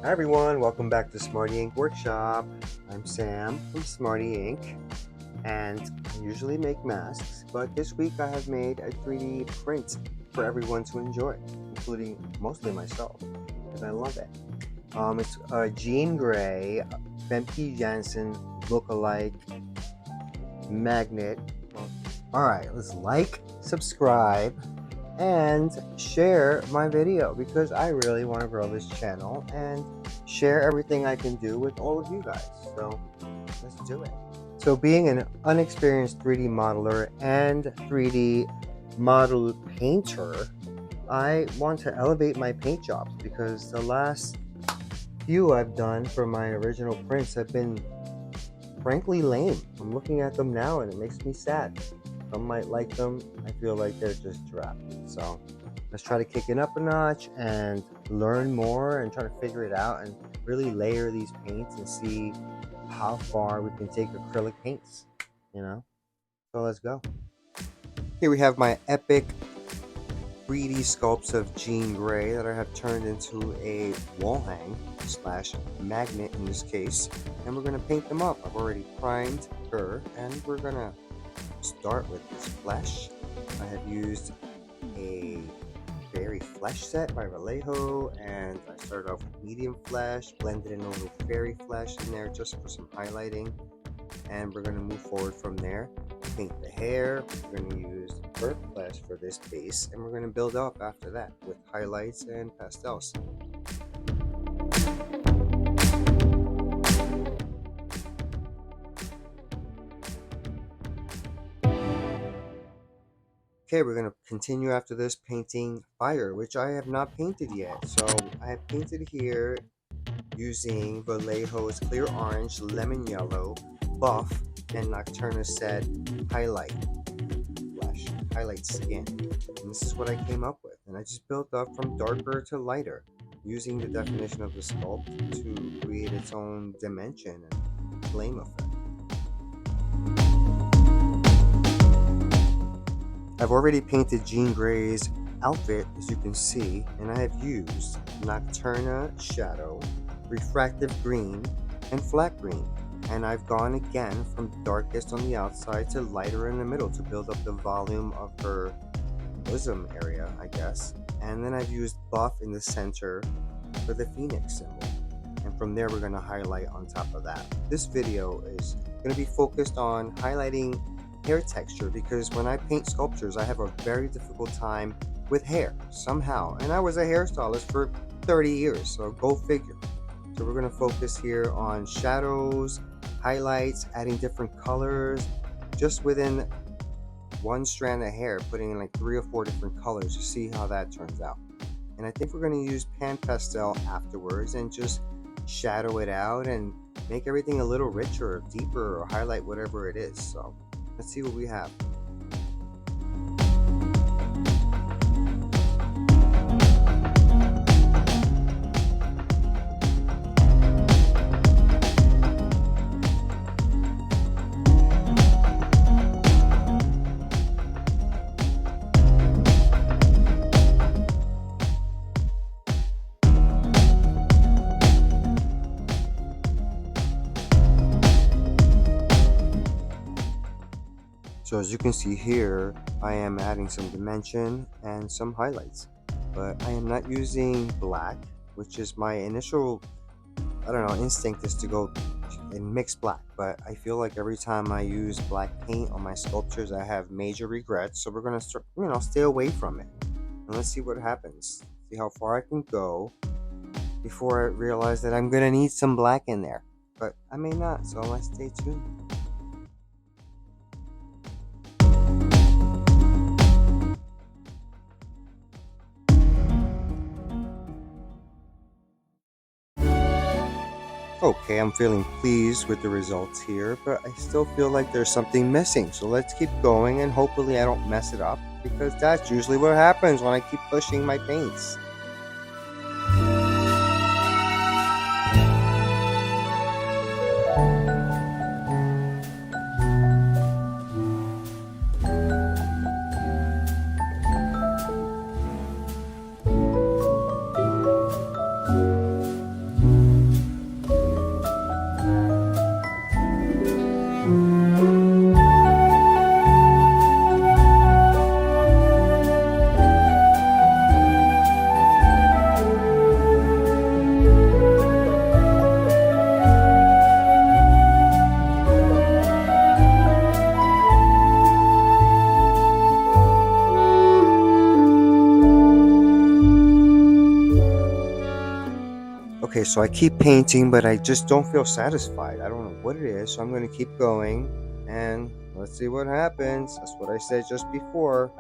Hi everyone, welcome back to Smarty Ink Workshop. I'm Sam from Smarty Ink, and I usually make masks, but this week I have made a 3D print for everyone to enjoy, including mostly myself, because I love it. It's a Jean Grey, Femke Janssen look-alike magnet. Alright, let's like, subscribe, and share my video because I really want to grow this channel and share everything I can do with all of you guys. So let's do it. So being an unexperienced 3D modeler and 3D model painter, I want to elevate my paint jobs because the last few I've done for my original prints have been frankly lame. I'm looking at them now and it makes me sad. Some might like them. I feel like they're just drab. So let's try to kick it up a notch and learn more and try to figure it out and really layer these paints and see how far we can take acrylic paints, So let's go. Here we have my epic 3D sculpts of Jean Grey that I have turned into a wall hang / magnet in this case, and we're going to paint them up. I've already primed her, and we're going to start with this flesh. I have used a fairy flesh set by Vallejo, and I started off with medium flesh, blended in a little fairy flesh in there just for some highlighting, and we're going to move forward from there. Paint the hair. We're going to use burnt flesh for this base, and we're going to build up after that with highlights and pastels. Okay, we're going to continue after this painting fire, which I have not painted yet. So I have painted here using Vallejo's clear orange, lemon yellow, buff, and Nocturna set highlight skin. And this is what I came up with. And I just built up from darker to lighter, using the definition of the sculpt to create its own dimension and flame effect. I've already painted Jean Grey's outfit, as you can see, and I have used Nocturna Shadow, Refractive Green, and Flat Green. And I've gone again from darkest on the outside to lighter in the middle to build up the volume of her bosom area, I guess. And then I've used buff in the center for the phoenix symbol. And from there, we're going to highlight on top of that. This video is going to be focused on highlighting hair texture because when I paint sculptures, I have a very difficult time with hair somehow. And I was a hairstylist for 30 years, so go figure. So we're going to focus here on shadows, highlights, adding different colors, just within one strand of hair, putting in like 3 or 4 different colors to see how that turns out. And I think we're going to use pan pastel afterwards and just shadow it out and make everything a little richer or deeper or highlight whatever it is. So let's see what we have. So as you can see here, I am adding some dimension and some highlights, but I am not using black, which is my initial, instinct is to go and mix black, but I feel like every time I use black paint on my sculptures, I have major regrets. So we're going to start, stay away from it. And let's see what happens. See how far I can go before I realize that I'm going to need some black in there, but I may not. So let's stay tuned. Okay, I'm feeling pleased with the results here, but I still feel like there's something missing. So let's keep going and hopefully I don't mess it up because that's usually what happens when I keep pushing my paints. Okay, so I keep painting, but I just don't feel satisfied. I don't know what it is, so I'm going to keep going and let's see what happens. That's what I said just before.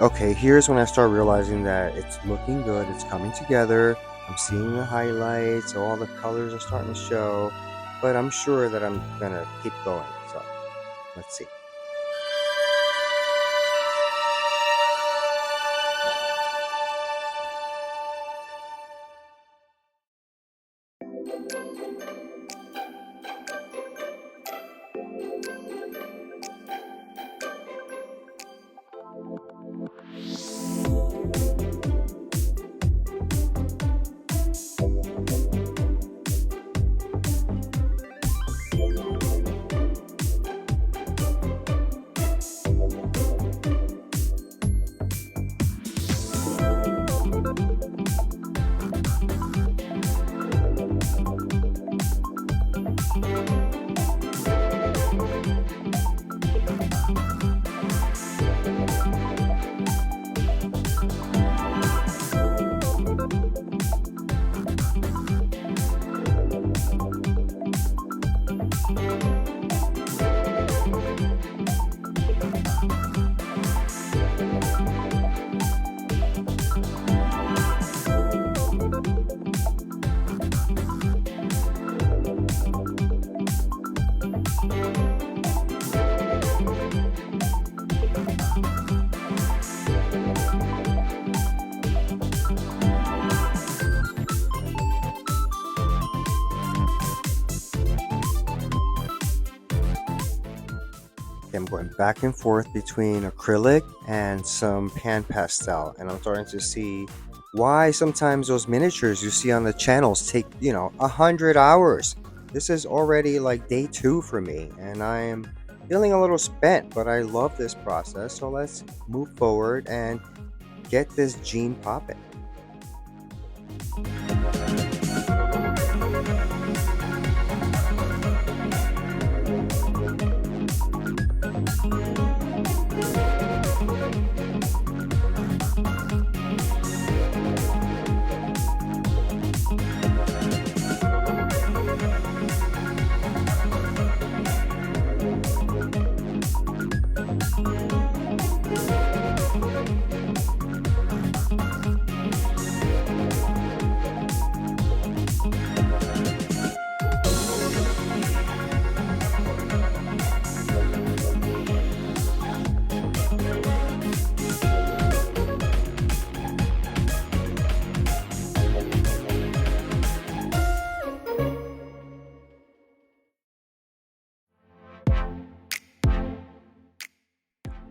Okay, here's when I start realizing that it's looking good, it's coming together. I'm seeing the highlights, all the colors are starting to show, but I'm sure that I'm gonna keep going. So let's see. I'm going back and forth between acrylic and some pan pastel, and I'm starting to see why sometimes those miniatures you see on the channels take 100 hours. This is already like day 2 for me, and I am feeling a little spent, but I love this process. So let's move forward and get this gene popping.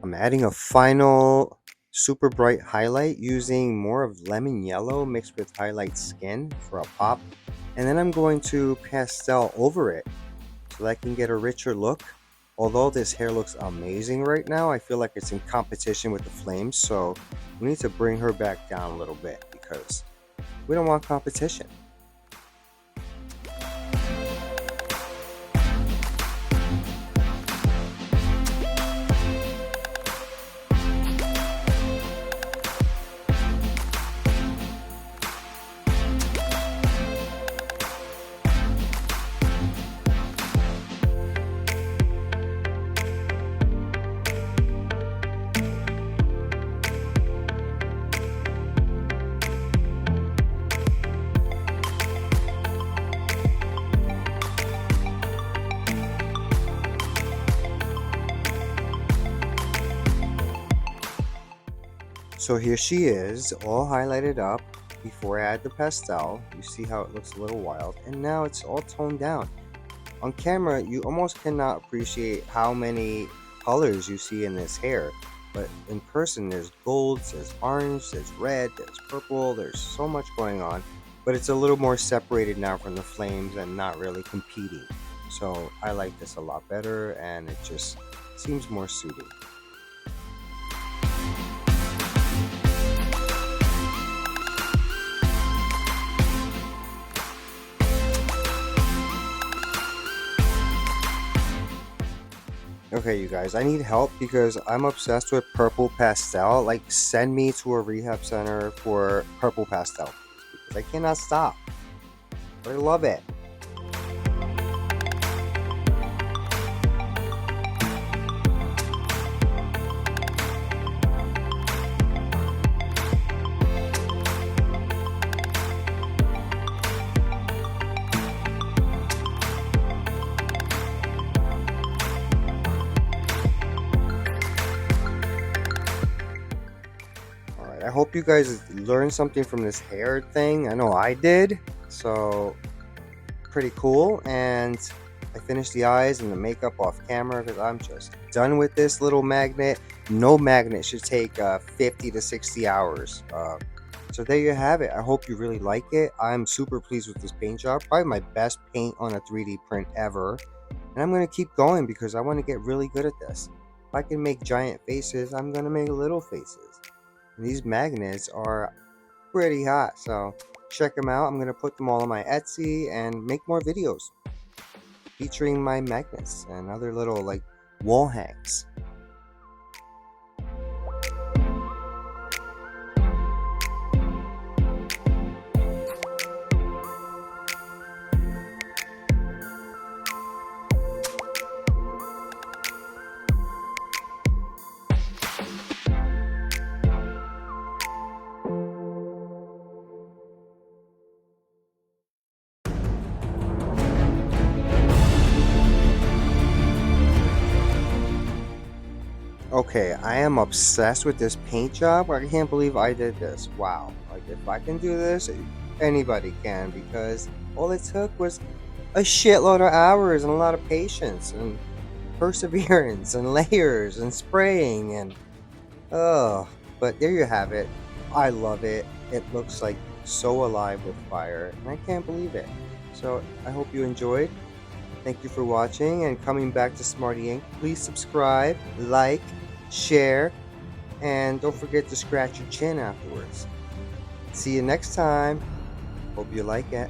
I'm adding a final super bright highlight using more of lemon yellow mixed with highlight skin for a pop. And then I'm going to pastel over it so that I can get a richer look. Although this hair looks amazing right now, I feel like it's in competition with the flames. So we need to bring her back down a little bit because we don't want competition. So here she is, all highlighted up before I add the pastel. You see how it looks a little wild, and now it's all toned down. On camera, you almost cannot appreciate how many colors you see in this hair. But in person, there's golds, there's orange, there's red, there's purple, there's so much going on. But it's a little more separated now from the flames and not really competing. So I like this a lot better, and it just seems more suited. Okay, you guys, I need help because I'm obsessed with purple pastel. Like, send me to a rehab center for purple pastel because I cannot stop. I love it. Alright, I hope you guys learned something from this hair thing. I know I did. So, pretty cool. And I finished the eyes and the makeup off camera because I'm just done with this little magnet. No magnet should take 50 to 60 hours. So there you have it. I hope you really like it. I'm super pleased with this paint job. Probably my best paint on a 3D print ever. And I'm going to keep going because I want to get really good at this. If I can make giant faces, I'm going to make little faces. And these magnets are pretty hot. So check them out. I'm going to put them all on my Etsy and make more videos featuring my magnets and other little like wall hangs. Okay, I am obsessed with this paint job. I can't believe I did this. Wow. Like, if I can do this, anybody can, because all it took was a shitload of hours and a lot of patience and perseverance and layers and spraying and but there you have it. I love it. It looks like so alive with fire, and I can't believe it. So I hope you enjoyed. Thank you for watching and coming back to Smarty Ink. Please subscribe, like, share, and don't forget to scratch your chin afterwards. See you next time. Hope you like it.